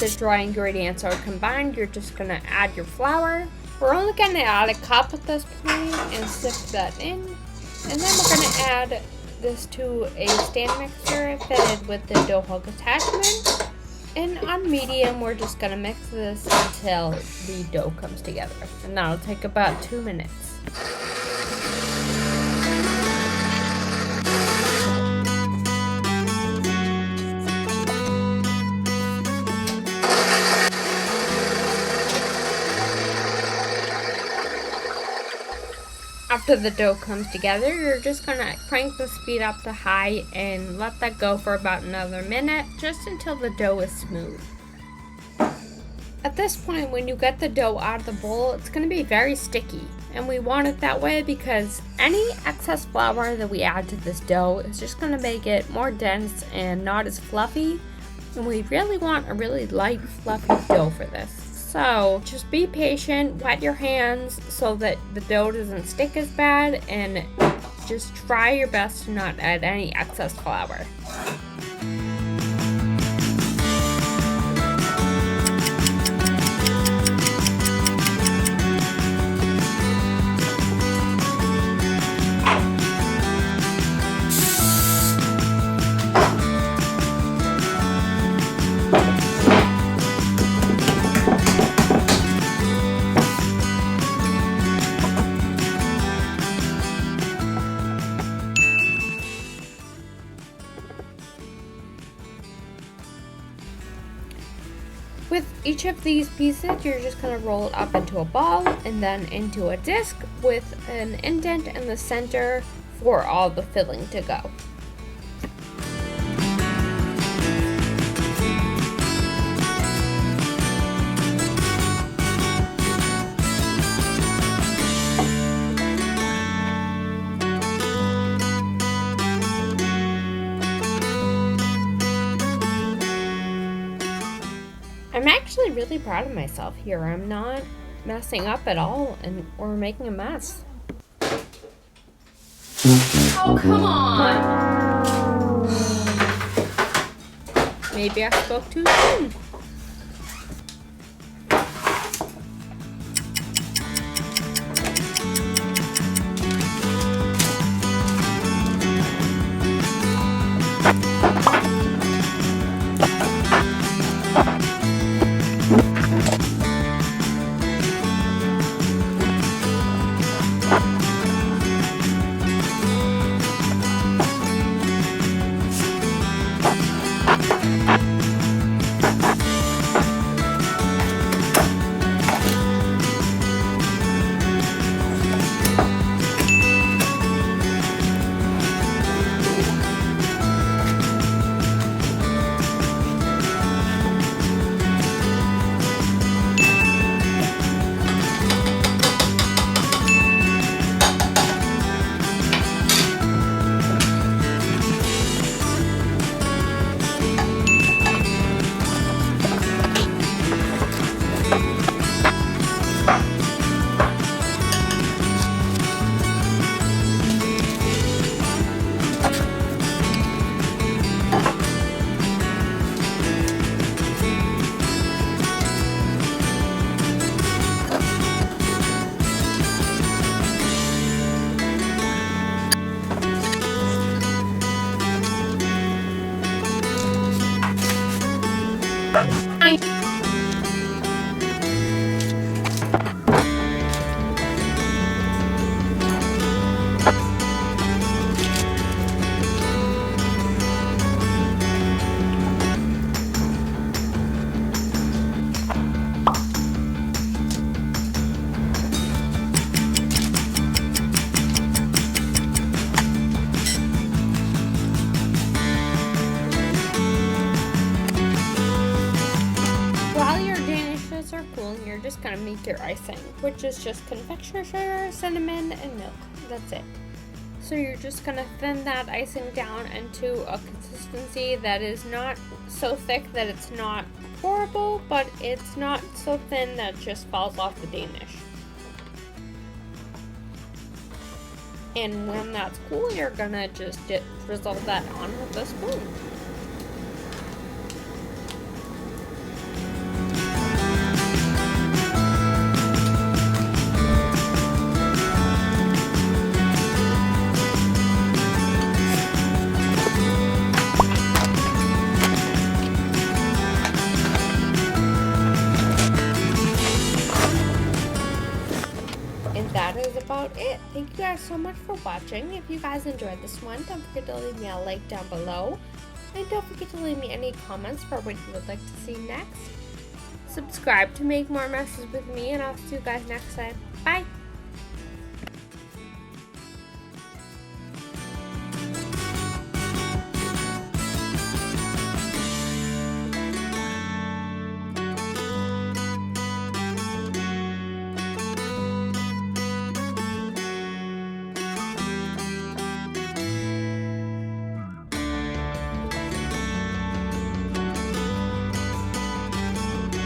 the dry ingredients are combined, you're just going to add your flour. We're only going to add a cup at this point and sift that in. And then we're going to add this to a stand mixer fitted with the dough hook attachment. And on medium, we're just going to mix this until the dough comes together. And that'll take about 2 minutes. After the dough comes together, you're just going to crank the speed up to high and let that go for about another minute, just until the dough is smooth. At this point, when you get the dough out of the bowl, it's going to be very sticky. And we want it that way because any excess flour that we add to this dough is just going to make it more dense and not as fluffy. And we really want a really light, fluffy dough for this. So just be patient, wet your hands so that the dough doesn't stick as bad, and just try your best to not add any excess flour. With each of these pieces, you're just going to roll it up into a ball and then into a disc with an indent in the center for all the filling to go. I'm actually really proud of myself here. I'm not messing up at all or making a mess. Oh, come on! Maybe I spoke too soon. You're just gonna make your icing, which is just confectioner sugar, cinnamon, and milk. That's it. So you're just gonna thin that icing down into a consistency that is not so thick that it's not horrible, but it's not so thin that it just falls off the Danish. And when that's cool, you're gonna just drizzle that on with a spoon. so much for watching. If you guys enjoyed this one, don't forget to leave me a like down below. And don't forget to leave me any comments for what you would like to see next. Subscribe to make more messes with me, and I'll see you guys next time. Bye!